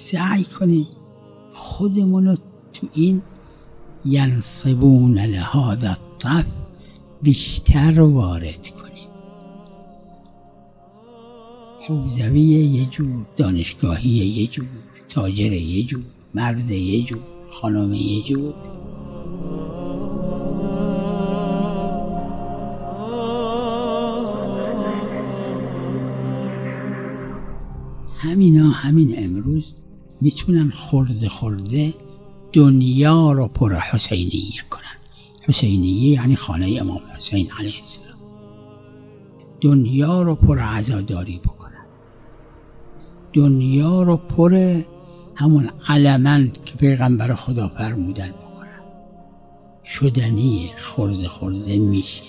سعی کنیم خودمون رو تو این ینصبون لهذا الطف بیشتر وارد کنیم. حوزوی یه جور، دانشگاهی یه جور، تاجر یه جور، مرد یه جور، خانم یه جور. همین امروز میتونن خورده دنیا رو پر حسینیه کنن. حسینیه یعنی خانه امام حسین علیه السلام. دنیا رو پر عزاداری بکنن، دنیا رو پر همون علمن که پیغمبر خدا فرمودن بکنن. شدنیه، خورده میشه.